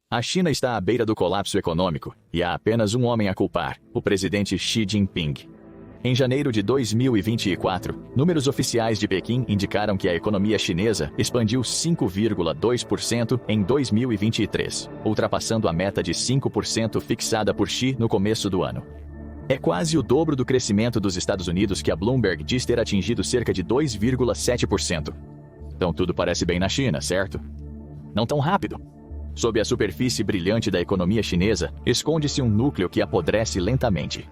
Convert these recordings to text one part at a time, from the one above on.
A China está à beira do colapso econômico e há apenas um homem a culpar: o presidente Xi Jinping. Em janeiro de 2024, números oficiais de Pequim indicaram que a economia chinesa expandiu 5,2% em 2023, ultrapassando a meta de 5% fixada por Xi no começo do ano. É quase o dobro do crescimento dos Estados Unidos, que a Bloomberg diz ter atingido cerca de 2,7%. Então tudo parece bem na China, certo? Não tão rápido. Sob a superfície brilhante da economia chinesa, esconde-se um núcleo que apodrece lentamente.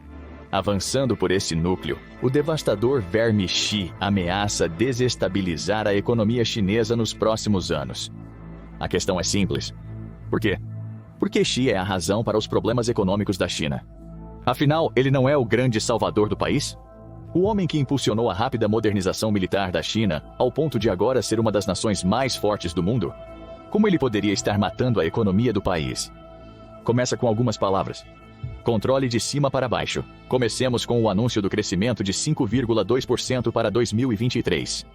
Avançando por esse núcleo, o devastador verme Xi ameaça desestabilizar a economia chinesa nos próximos anos. A questão é simples. Por quê? Porque Xi é a razão para os problemas econômicos da China. Afinal, ele não é o grande salvador do país? O homem que impulsionou a rápida modernização militar da China, ao ponto de agora ser uma das nações mais fortes do mundo? Como ele poderia estar matando a economia do país? Começa com algumas palavras. Controle de cima para baixo. Comecemos com o anúncio do crescimento de 5,2% para 2023.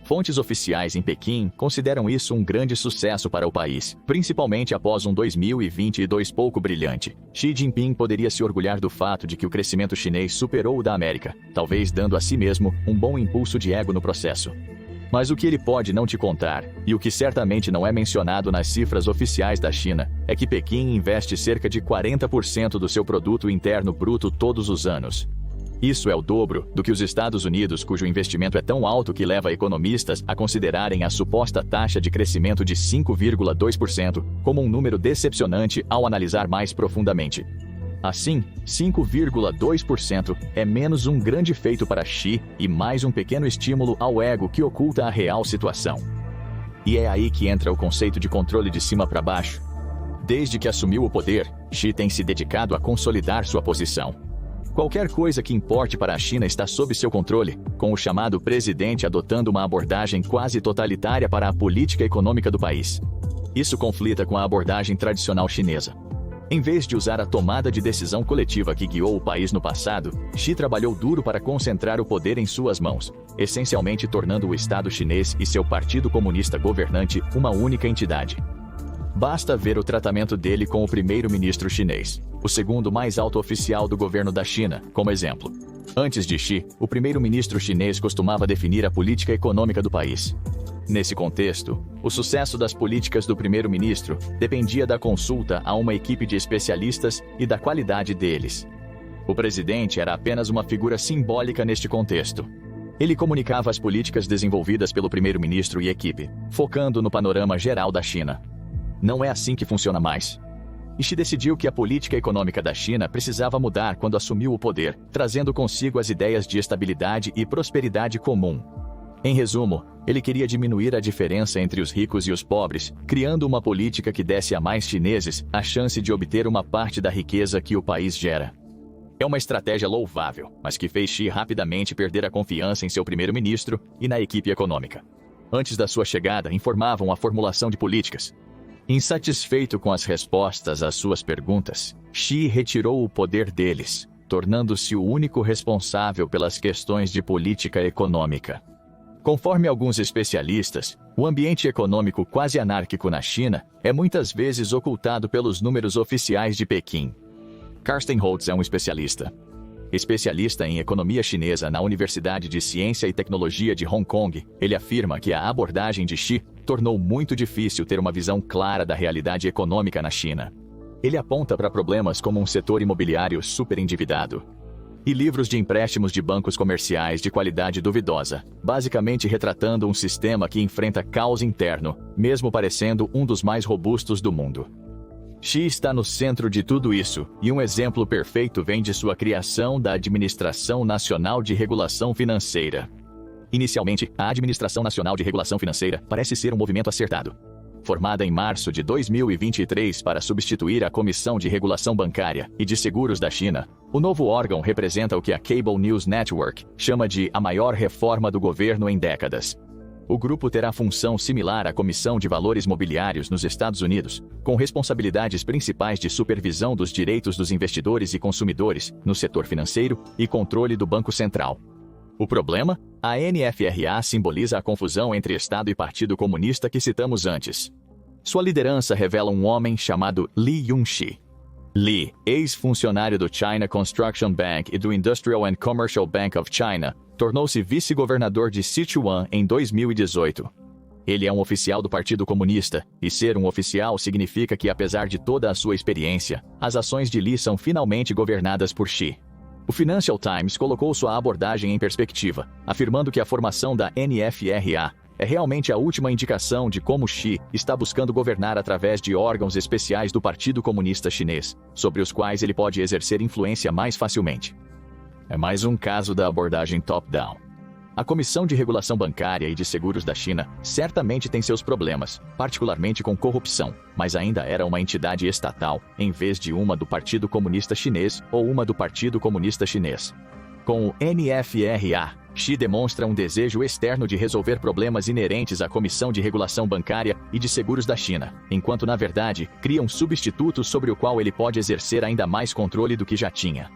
Fontes oficiais em Pequim consideram isso um grande sucesso para o país, principalmente após um 2022 pouco brilhante. Xi Jinping poderia se orgulhar do fato de que o crescimento chinês superou o da América, talvez dando a si mesmo um bom impulso de ego no processo. Mas o que ele pode não te contar, e o que certamente não é mencionado nas cifras oficiais da China, é que Pequim investe cerca de 40% do seu produto interno bruto todos os anos. Isso é o dobro do que os Estados Unidos, cujo investimento é tão alto que leva economistas a considerarem a suposta taxa de crescimento de 5,2% como um número decepcionante ao analisar mais profundamente. Assim, 5,2% é menos um grande feito para Xi e mais um pequeno estímulo ao ego que oculta a real situação. E é aí que entra o conceito de controle de cima para baixo. Desde que assumiu o poder, Xi tem se dedicado a consolidar sua posição. Qualquer coisa que importe para a China está sob seu controle, com o chamado presidente adotando uma abordagem quase totalitária para a política econômica do país. Isso conflita com a abordagem tradicional chinesa. Em vez de usar a tomada de decisão coletiva que guiou o país no passado, Xi trabalhou duro para concentrar o poder em suas mãos, essencialmente tornando o Estado chinês e seu Partido Comunista governante uma única entidade. Basta ver o tratamento dele com o primeiro-ministro chinês, o segundo mais alto oficial do governo da China, como exemplo. Antes de Xi, o primeiro-ministro chinês costumava definir a política econômica do país. Nesse contexto, o sucesso das políticas do primeiro-ministro dependia da consulta a uma equipe de especialistas e da qualidade deles. O presidente era apenas uma figura simbólica neste contexto. Ele comunicava as políticas desenvolvidas pelo primeiro-ministro e equipe, focando no panorama geral da China. Não é assim que funciona mais. Xi decidiu que a política econômica da China precisava mudar quando assumiu o poder, trazendo consigo as ideias de estabilidade e prosperidade comum. Em resumo, ele queria diminuir a diferença entre os ricos e os pobres, criando uma política que desse a mais chineses a chance de obter uma parte da riqueza que o país gera. É uma estratégia louvável, mas que fez Xi rapidamente perder a confiança em seu primeiro-ministro e na equipe econômica. Antes da sua chegada, informavam a formulação de políticas. Insatisfeito com as respostas às suas perguntas, Xi retirou o poder deles, tornando-se o único responsável pelas questões de política econômica. Conforme alguns especialistas, o ambiente econômico quase anárquico na China é muitas vezes ocultado pelos números oficiais de Pequim. Carsten Holtz é um especialista em economia chinesa na Universidade de Ciência e Tecnologia de Hong Kong. Ele afirma que a abordagem de Xi tornou muito difícil ter uma visão clara da realidade econômica na China. Ele aponta para problemas como um setor imobiliário superendividado e livros de empréstimos de bancos comerciais de qualidade duvidosa, basicamente retratando um sistema que enfrenta caos interno, mesmo parecendo um dos mais robustos do mundo. Xi está no centro de tudo isso, e um exemplo perfeito vem de sua criação da Administração Nacional de Regulação Financeira. Inicialmente, a Administração Nacional de Regulação Financeira parece ser um movimento acertado. Formada em março de 2023 para substituir a Comissão de Regulação Bancária e de Seguros da China, o novo órgão representa o que a Cable News Network chama de a maior reforma do governo em décadas. O grupo terá função similar à Comissão de Valores Mobiliários nos Estados Unidos, com responsabilidades principais de supervisão dos direitos dos investidores e consumidores no setor financeiro e controle do Banco Central. O problema? A NFRA simboliza a confusão entre Estado e Partido Comunista que citamos antes. Sua liderança revela um homem chamado Li Yunxi. Li, ex-funcionário do China Construction Bank e do Industrial and Commercial Bank of China, tornou-se vice-governador de Sichuan em 2018. Ele é um oficial do Partido Comunista, e ser um oficial significa que, apesar de toda a sua experiência, as ações de Li são finalmente governadas por Xi. O Financial Times colocou sua abordagem em perspectiva, afirmando que a formação da NFRA é realmente a última indicação de como Xi está buscando governar através de órgãos especiais do Partido Comunista Chinês, sobre os quais ele pode exercer influência mais facilmente. É mais um caso da abordagem top-down. A Comissão de Regulação Bancária e de Seguros da China certamente tem seus problemas, particularmente com corrupção, mas ainda era uma entidade estatal, em vez de uma do Partido Comunista Chinês ou uma do Partido Comunista Chinês. Com o NFRA, Xi demonstra um desejo externo de resolver problemas inerentes à Comissão de Regulação Bancária e de Seguros da China, enquanto, na verdade, cria um substituto sobre o qual ele pode exercer ainda mais controle do que já tinha.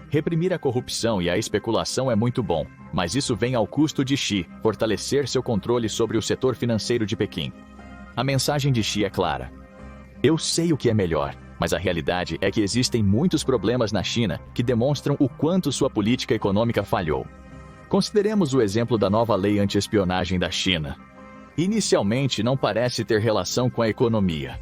Reprimir a corrupção e a especulação é muito bom, mas isso vem ao custo de Xi fortalecer seu controle sobre o setor financeiro de Pequim. A mensagem de Xi é clara. Eu sei o que é melhor, mas a realidade é que existem muitos problemas na China que demonstram o quanto sua política econômica falhou. Consideremos o exemplo da nova lei anti-espionagem da China. Inicialmente não parece ter relação com a economia.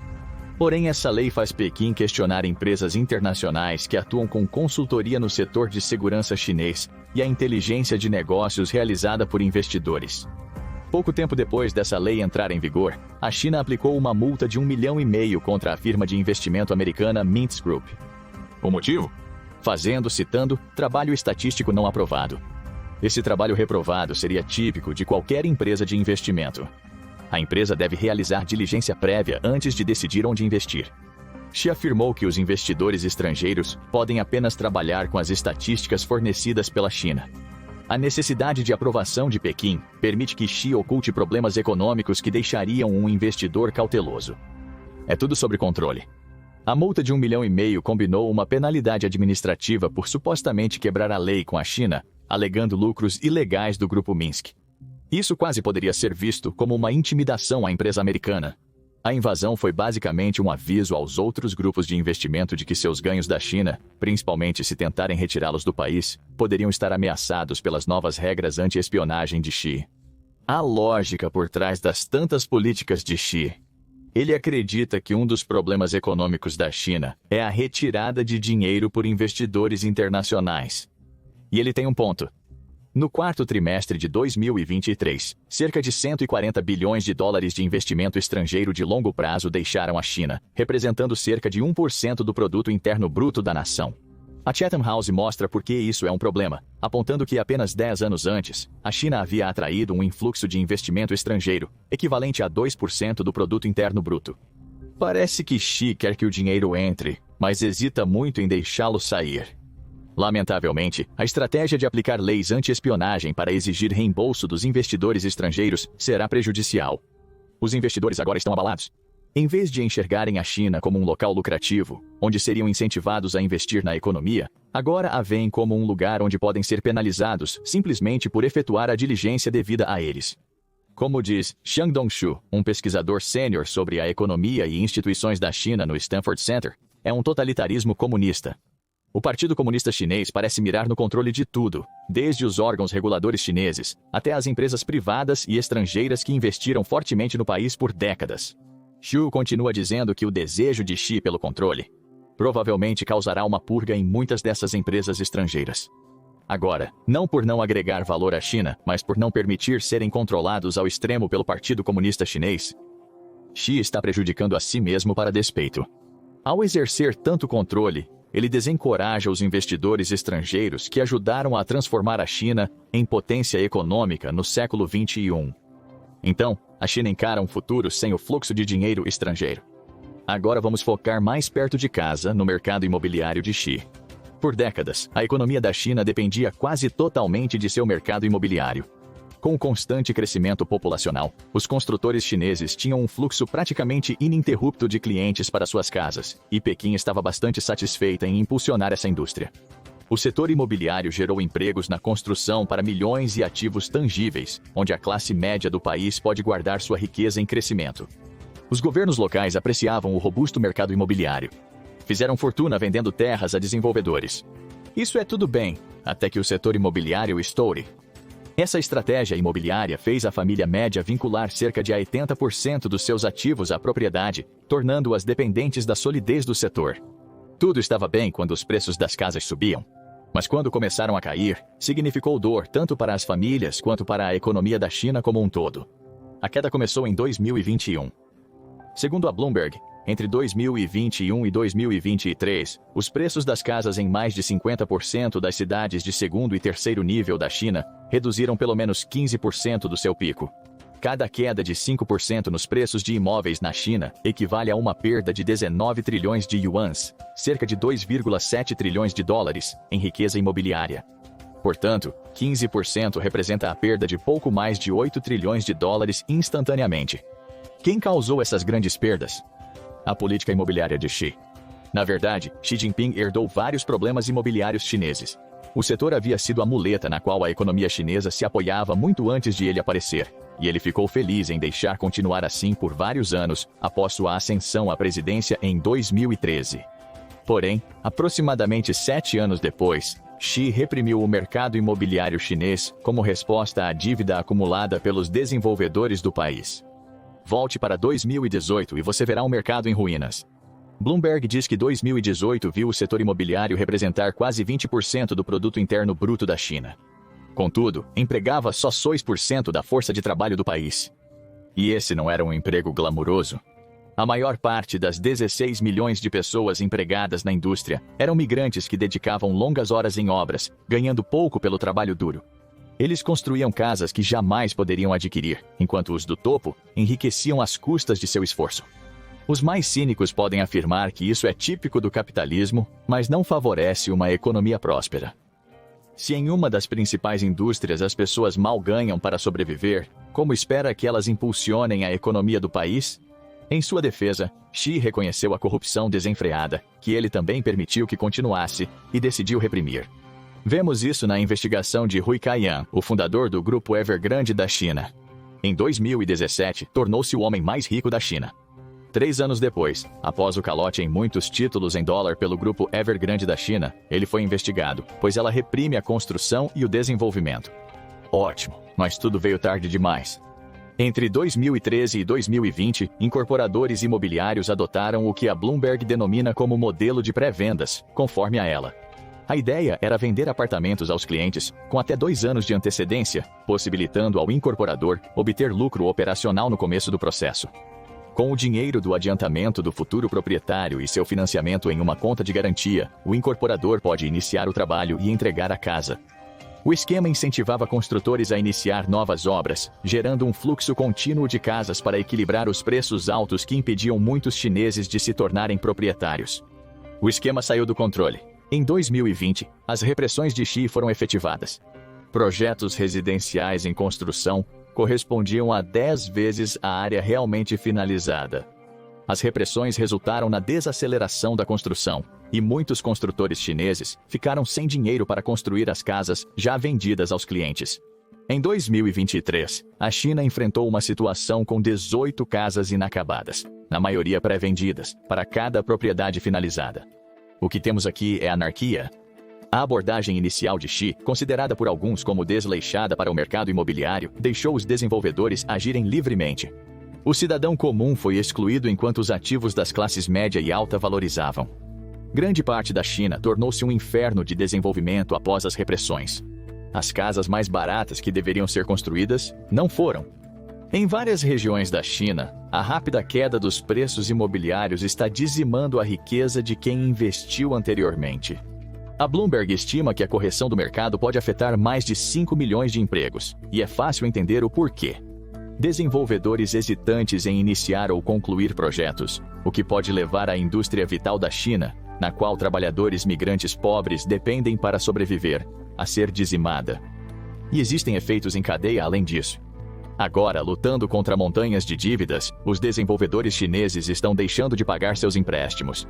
Porém, essa lei faz Pequim questionar empresas internacionais que atuam com consultoria no setor de segurança chinês e a inteligência de negócios realizada por investidores. Pouco tempo depois dessa lei entrar em vigor, a China aplicou uma multa de 1,5 milhão contra a firma de investimento americana Mintz Group. O motivo? Citando, trabalho estatístico não aprovado. Esse trabalho reprovado seria típico de qualquer empresa de investimento. A empresa deve realizar diligência prévia antes de decidir onde investir. Xi afirmou que os investidores estrangeiros podem apenas trabalhar com as estatísticas fornecidas pela China. A necessidade de aprovação de Pequim permite que Xi oculte problemas econômicos que deixariam um investidor cauteloso. É tudo sobre controle. A multa de 1,5 milhão combinou uma penalidade administrativa por supostamente quebrar a lei com a China, alegando lucros ilegais do Grupo Minsk. Isso quase poderia ser visto como uma intimidação à empresa americana. A invasão foi basicamente um aviso aos outros grupos de investimento de que seus ganhos da China, principalmente se tentarem retirá-los do país, poderiam estar ameaçados pelas novas regras anti-espionagem de Xi. A lógica por trás das tantas políticas de Xi. Ele acredita que um dos problemas econômicos da China é a retirada de dinheiro por investidores internacionais. E ele tem um ponto. No quarto trimestre de 2023, cerca de 140 bilhões de dólares de investimento estrangeiro de longo prazo deixaram a China, representando cerca de 1% do produto interno bruto da nação. A Chatham House mostra por que isso é um problema, apontando que apenas 10 anos antes, a China havia atraído um influxo de investimento estrangeiro, equivalente a 2% do produto interno bruto. Parece que Xi quer que o dinheiro entre, mas hesita muito em deixá-lo sair. Lamentavelmente, a estratégia de aplicar leis anti-espionagem para exigir reembolso dos investidores estrangeiros será prejudicial. Os investidores agora estão abalados. Em vez de enxergarem a China como um local lucrativo, onde seriam incentivados a investir na economia, agora a veem como um lugar onde podem ser penalizados simplesmente por efetuar a diligência devida a eles. Como diz Xiang Dongshu, um pesquisador sênior sobre a economia e instituições da China no Stanford Center, é um totalitarismo comunista. O Partido Comunista Chinês parece mirar no controle de tudo, desde os órgãos reguladores chineses, até as empresas privadas e estrangeiras que investiram fortemente no país por décadas. Xu continua dizendo que o desejo de Xi pelo controle provavelmente causará uma purga em muitas dessas empresas estrangeiras. Agora, não por não agregar valor à China, mas por não permitir serem controlados ao extremo pelo Partido Comunista Chinês, Xi está prejudicando a si mesmo para despeito. Ao exercer tanto controle, ele desencoraja os investidores estrangeiros que ajudaram a transformar a China em potência econômica no século XXI. Então, a China encara um futuro sem o fluxo de dinheiro estrangeiro. Agora vamos focar mais perto de casa no mercado imobiliário de Xi. Por décadas, a economia da China dependia quase totalmente de seu mercado imobiliário. Com o constante crescimento populacional, os construtores chineses tinham um fluxo praticamente ininterrupto de clientes para suas casas, e Pequim estava bastante satisfeita em impulsionar essa indústria. O setor imobiliário gerou empregos na construção para milhões e ativos tangíveis, onde a classe média do país pode guardar sua riqueza em crescimento. Os governos locais apreciavam o robusto mercado imobiliário. Fizeram fortuna vendendo terras a desenvolvedores. Isso é tudo bem, até que o setor imobiliário estoure. Essa estratégia imobiliária fez a família média vincular cerca de 80% dos seus ativos à propriedade, tornando-as dependentes da solidez do setor. Tudo estava bem quando os preços das casas subiam. Mas quando começaram a cair, significou dor tanto para as famílias quanto para a economia da China como um todo. A queda começou em 2021. Segundo a Bloomberg, entre 2021 e 2023, os preços das casas em mais de 50% das cidades de segundo e terceiro nível da China reduziram pelo menos 15% do seu pico. Cada queda de 5% nos preços de imóveis na China equivale a uma perda de 19 trilhões de yuans, cerca de 2,7 trilhões de dólares, em riqueza imobiliária. Portanto, 15% representa a perda de pouco mais de 8 trilhões de dólares instantaneamente. Quem causou essas grandes perdas? A política imobiliária de Xi. Na verdade, Xi Jinping herdou vários problemas imobiliários chineses. O setor havia sido a muleta na qual a economia chinesa se apoiava muito antes de ele aparecer, e ele ficou feliz em deixar continuar assim por vários anos após sua ascensão à presidência em 2013. Porém, aproximadamente 7 anos depois, Xi reprimiu o mercado imobiliário chinês como resposta à dívida acumulada pelos desenvolvedores do país. Volte para 2018 e você verá um mercado em ruínas. Bloomberg diz que 2018 viu o setor imobiliário representar quase 20% do produto interno bruto da China. Contudo, empregava só 6% da força de trabalho do país. E esse não era um emprego glamuroso. A maior parte das 16 milhões de pessoas empregadas na indústria eram migrantes que dedicavam longas horas em obras, ganhando pouco pelo trabalho duro. Eles construíam casas que jamais poderiam adquirir, enquanto os do topo enriqueciam às custas de seu esforço. Os mais cínicos podem afirmar que isso é típico do capitalismo, mas não favorece uma economia próspera. Se em uma das principais indústrias as pessoas mal ganham para sobreviver, como espera que elas impulsionem a economia do país? Em sua defesa, Xi reconheceu a corrupção desenfreada, que ele também permitiu que continuasse, e decidiu reprimir. Vemos isso na investigação de Hui Kaiyan, o fundador do grupo Evergrande da China. Em 2017, tornou-se o homem mais rico da China. 3 anos depois, após o calote em muitos títulos em dólar pelo grupo Evergrande da China, ele foi investigado, pois ela reprime a construção e o desenvolvimento. Ótimo, mas tudo veio tarde demais. Entre 2013 e 2020, incorporadores imobiliários adotaram o que a Bloomberg denomina como modelo de pré-vendas, conforme a ela. A ideia era vender apartamentos aos clientes com até 2 anos de antecedência, possibilitando ao incorporador obter lucro operacional no começo do processo. Com o dinheiro do adiantamento do futuro proprietário e seu financiamento em uma conta de garantia, o incorporador pode iniciar o trabalho e entregar a casa. O esquema incentivava construtores a iniciar novas obras, gerando um fluxo contínuo de casas para equilibrar os preços altos que impediam muitos chineses de se tornarem proprietários. O esquema saiu do controle. Em 2020, as repressões de Xi foram efetivadas. Projetos residenciais em construção correspondiam a 10 vezes a área realmente finalizada. As repressões resultaram na desaceleração da construção, e muitos construtores chineses ficaram sem dinheiro para construir as casas já vendidas aos clientes. Em 2023, a China enfrentou uma situação com 18 casas inacabadas, na maioria pré-vendidas, para cada propriedade finalizada. O que temos aqui é anarquia. A abordagem inicial de Xi, considerada por alguns como desleixada para o mercado imobiliário, deixou os desenvolvedores agirem livremente. O cidadão comum foi excluído enquanto os ativos das classes média e alta valorizavam. Grande parte da China tornou-se um inferno de desenvolvimento após as repressões. As casas mais baratas que deveriam ser construídas não foram. Em várias regiões da China, a rápida queda dos preços imobiliários está dizimando a riqueza de quem investiu anteriormente. A Bloomberg estima que a correção do mercado pode afetar mais de 5 milhões de empregos, e é fácil entender o porquê. Desenvolvedores hesitantes em iniciar ou concluir projetos, o que pode levar a indústria vital da China, na qual trabalhadores migrantes pobres dependem para sobreviver, a ser dizimada. E existem efeitos em cadeia além disso. Agora, lutando contra montanhas de dívidas, os desenvolvedores chineses estão deixando de pagar seus empréstimos.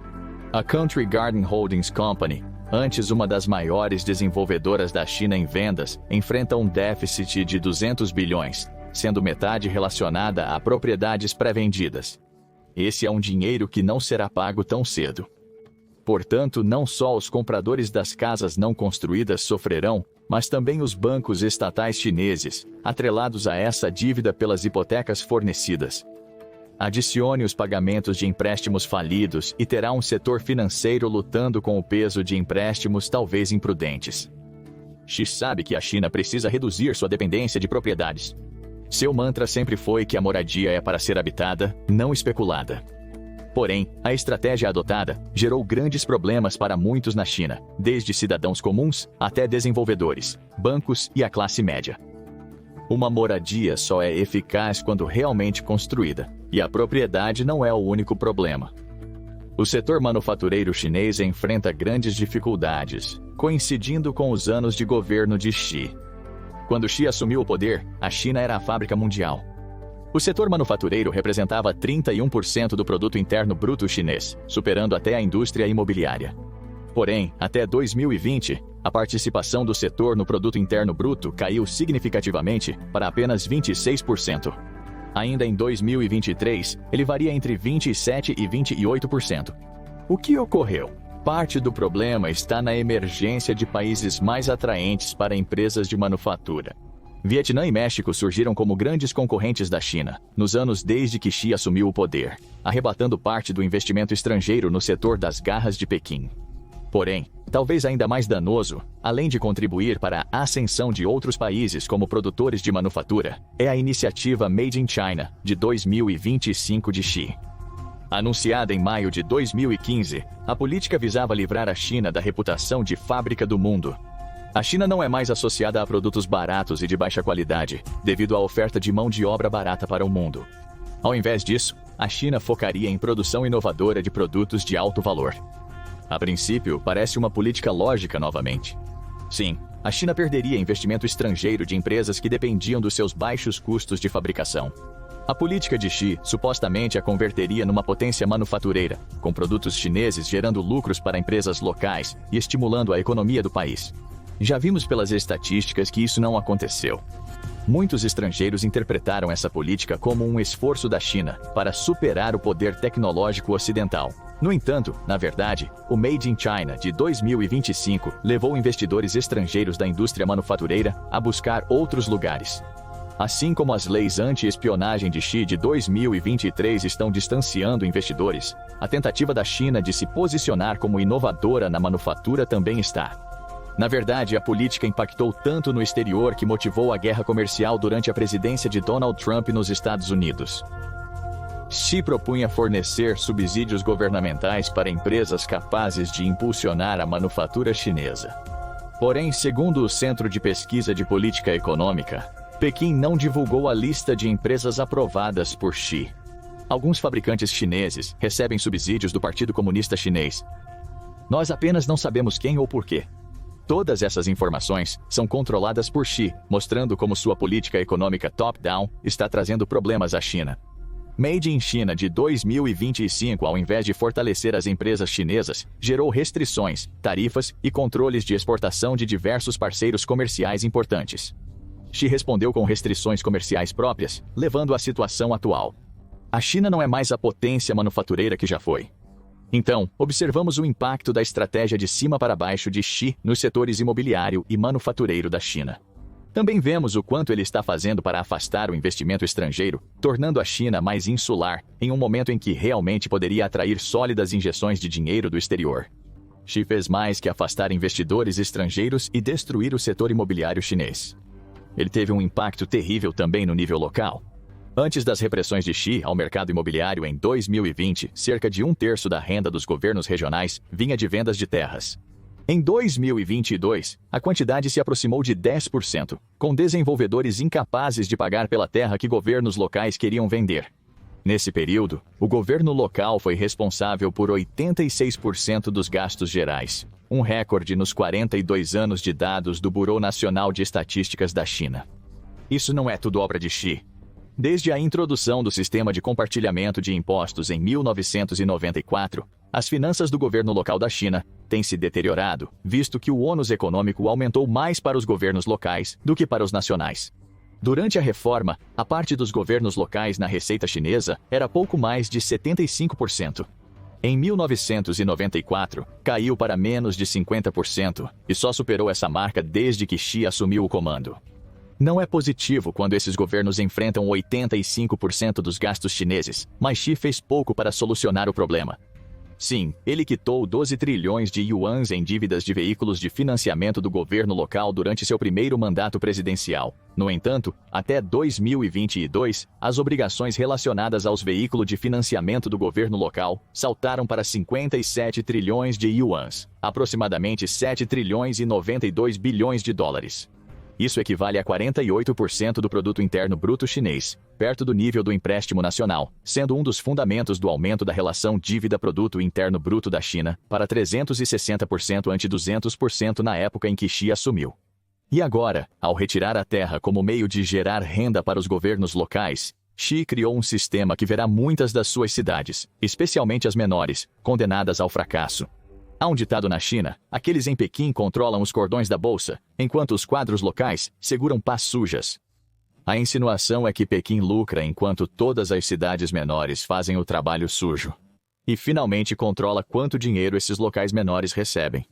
A Country Garden Holdings Company, antes uma das maiores desenvolvedoras da China em vendas, enfrenta um déficit de 200 bilhões, sendo metade relacionada a propriedades pré-vendidas. Esse é um dinheiro que não será pago tão cedo. Portanto, não só os compradores das casas não construídas sofrerão, mas também os bancos estatais chineses, atrelados a essa dívida pelas hipotecas fornecidas. Adicione os pagamentos de empréstimos falidos e terá um setor financeiro lutando com o peso de empréstimos talvez imprudentes. Xi sabe que a China precisa reduzir sua dependência de propriedades. Seu mantra sempre foi que a moradia é para ser habitada, não especulada. Porém, a estratégia adotada gerou grandes problemas para muitos na China, desde cidadãos comuns até desenvolvedores, bancos e a classe média. Uma moradia só é eficaz quando realmente construída, e a propriedade não é o único problema. O setor manufatureiro chinês enfrenta grandes dificuldades, coincidindo com os anos de governo de Xi. Quando Xi assumiu o poder, a China era a fábrica mundial. O setor manufatureiro representava 31% do produto interno bruto chinês, superando até a indústria imobiliária. Porém, até 2020, a participação do setor no produto interno bruto caiu significativamente para apenas 26%. Ainda em 2023, ele varia entre 27% e 28%. O que ocorreu? Parte do problema está na emergência de países mais atraentes para empresas de manufatura. Vietnã e México surgiram como grandes concorrentes da China, nos anos desde que Xi assumiu o poder, arrebatando parte do investimento estrangeiro no setor das garras de Pequim. Porém, talvez ainda mais danoso, além de contribuir para a ascensão de outros países como produtores de manufatura, é a iniciativa Made in China, de 2025 de Xi. Anunciada em maio de 2015, a política visava livrar a China da reputação de fábrica do mundo. A China não é mais associada a produtos baratos e de baixa qualidade, devido à oferta de mão de obra barata para o mundo. Ao invés disso, a China focaria em produção inovadora de produtos de alto valor. A princípio, parece uma política lógica novamente. Sim, a China perderia investimento estrangeiro de empresas que dependiam dos seus baixos custos de fabricação. A política de Xi supostamente a converteria numa potência manufatureira, com produtos chineses gerando lucros para empresas locais e estimulando a economia do país. Já vimos pelas estatísticas que isso não aconteceu. Muitos estrangeiros interpretaram essa política como um esforço da China para superar o poder tecnológico ocidental. No entanto, na verdade, o Made in China de 2025 levou investidores estrangeiros da indústria manufatureira a buscar outros lugares. Assim como as leis anti-espionagem de Xi de 2023 estão distanciando investidores, a tentativa da China de se posicionar como inovadora na manufatura também está. Na verdade, a política impactou tanto no exterior que motivou a guerra comercial durante a presidência de Donald Trump nos Estados Unidos. Xi propunha fornecer subsídios governamentais para empresas capazes de impulsionar a manufatura chinesa. Porém, segundo o Centro de Pesquisa de Política Econômica, Pequim não divulgou a lista de empresas aprovadas por Xi. Alguns fabricantes chineses recebem subsídios do Partido Comunista Chinês. Nós apenas não sabemos quem ou por quê. Todas essas informações são controladas por Xi, mostrando como sua política econômica top-down está trazendo problemas à China. Made in China de 2025, ao invés de fortalecer as empresas chinesas, gerou restrições, tarifas e controles de exportação de diversos parceiros comerciais importantes. Xi respondeu com restrições comerciais próprias, levando à situação atual. A China não é mais a potência manufatureira que já foi. Então, observamos o impacto da estratégia de cima para baixo de Xi nos setores imobiliário e manufatureiro da China. Também vemos o quanto ele está fazendo para afastar o investimento estrangeiro, tornando a China mais insular, em um momento em que realmente poderia atrair sólidas injeções de dinheiro do exterior. Xi fez mais que afastar investidores estrangeiros e destruir o setor imobiliário chinês. Ele teve um impacto terrível também no nível local. Antes das repressões de Xi ao mercado imobiliário em 2020, cerca de 1/3 da renda dos governos regionais vinha de vendas de terras. Em 2022, a quantidade se aproximou de 10%, com desenvolvedores incapazes de pagar pela terra que governos locais queriam vender. Nesse período, o governo local foi responsável por 86% dos gastos gerais, um recorde nos 42 anos de dados do Bureau Nacional de Estatísticas da China. Isso não é tudo obra de Xi. Desde a introdução do sistema de compartilhamento de impostos em 1994, as finanças do governo local da China têm se deteriorado, visto que o ônus econômico aumentou mais para os governos locais do que para os nacionais. Durante a reforma, a parte dos governos locais na receita chinesa era pouco mais de 75%. Em 1994, caiu para menos de 50% e só superou essa marca desde que Xi assumiu o comando. Não é positivo quando esses governos enfrentam 85% dos gastos chineses, mas Xi fez pouco para solucionar o problema. Sim, ele quitou 12 trilhões de yuans em dívidas de veículos de financiamento do governo local durante seu primeiro mandato presidencial. No entanto, até 2022, as obrigações relacionadas aos veículos de financiamento do governo local saltaram para 57 trilhões de yuans, aproximadamente 7 trilhões e 92 bilhões de dólares. Isso equivale a 48% do produto interno bruto chinês, perto do nível do empréstimo nacional, sendo um dos fundamentos do aumento da relação dívida-produto interno bruto da China para 360% ante 200% na época em que Xi assumiu. E agora, ao retirar a terra como meio de gerar renda para os governos locais, Xi criou um sistema que verá muitas das suas cidades, especialmente as menores, condenadas ao fracasso. Há um ditado na China: aqueles em Pequim controlam os cordões da bolsa, enquanto os quadros locais seguram pás sujas. A insinuação é que Pequim lucra enquanto todas as cidades menores fazem o trabalho sujo. E finalmente controla quanto dinheiro esses locais menores recebem.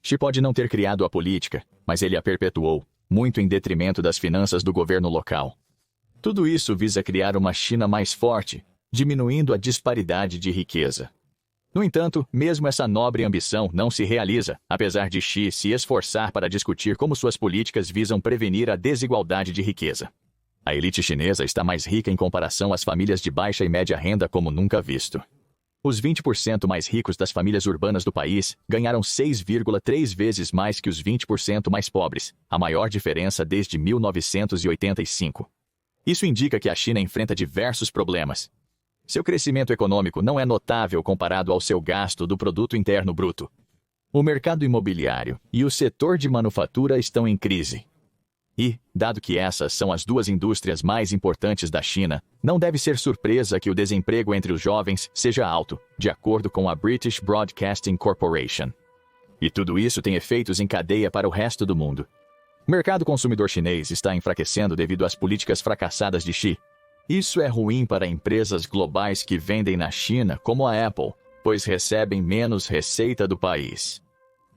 Xi pode não ter criado a política, mas ele a perpetuou, muito em detrimento das finanças do governo local. Tudo isso visa criar uma China mais forte, diminuindo a disparidade de riqueza. No entanto, mesmo essa nobre ambição não se realiza, apesar de Xi se esforçar para discutir como suas políticas visam prevenir a desigualdade de riqueza. A elite chinesa está mais rica em comparação às famílias de baixa e média renda como nunca visto. Os 20% mais ricos das famílias urbanas do país ganharam 6,3 vezes mais que os 20% mais pobres, a maior diferença desde 1985. Isso indica que a China enfrenta diversos problemas. Seu crescimento econômico não é notável comparado ao seu gasto do produto interno bruto. O mercado imobiliário e o setor de manufatura estão em crise. E, dado que essas são as duas indústrias mais importantes da China, não deve ser surpresa que o desemprego entre os jovens seja alto, de acordo com a British Broadcasting Corporation. E tudo isso tem efeitos em cadeia para o resto do mundo. O mercado consumidor chinês está enfraquecendo devido às políticas fracassadas de Xi. Isso é ruim para empresas globais que vendem na China, como a Apple, pois recebem menos receita do país.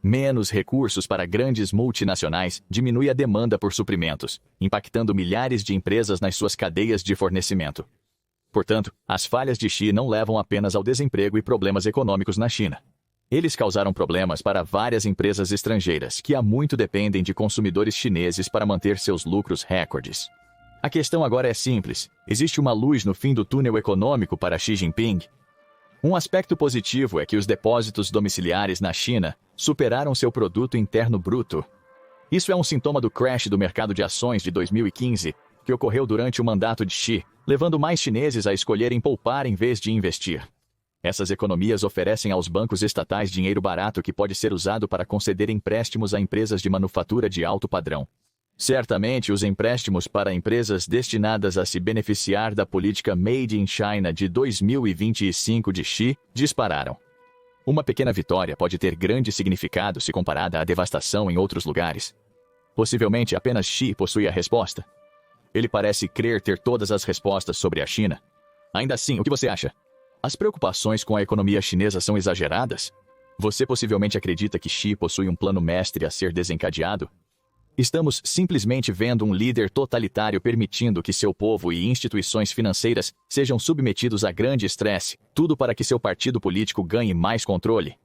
Menos recursos para grandes multinacionais diminui a demanda por suprimentos, impactando milhares de empresas nas suas cadeias de fornecimento. Portanto, as falhas de Xi não levam apenas ao desemprego e problemas econômicos na China. Eles causaram problemas para várias empresas estrangeiras que há muito dependem de consumidores chineses para manter seus lucros recordes. A questão agora é simples: existe uma luz no fim do túnel econômico para Xi Jinping? Um aspecto positivo é que os depósitos domiciliares na China superaram seu produto interno bruto. Isso é um sintoma do crash do mercado de ações de 2015, que ocorreu durante o mandato de Xi, levando mais chineses a escolherem poupar em vez de investir. Essas economias oferecem aos bancos estatais dinheiro barato que pode ser usado para conceder empréstimos a empresas de manufatura de alto padrão. Certamente, os empréstimos para empresas destinadas a se beneficiar da política Made in China de 2025 de Xi dispararam. Uma pequena vitória pode ter grande significado se comparada à devastação em outros lugares. Possivelmente apenas Xi possui a resposta. Ele parece crer ter todas as respostas sobre a China. Ainda assim, o que você acha? As preocupações com a economia chinesa são exageradas? Você possivelmente acredita que Xi possui um plano mestre a ser desencadeado? Estamos simplesmente vendo um líder totalitário permitindo que seu povo e instituições financeiras sejam submetidos a grande estresse, tudo para que seu partido político ganhe mais controle?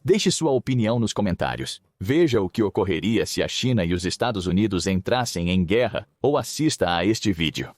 Deixe sua opinião nos comentários. Veja o que ocorreria se a China e os Estados Unidos entrassem em guerra, ou assista a este vídeo.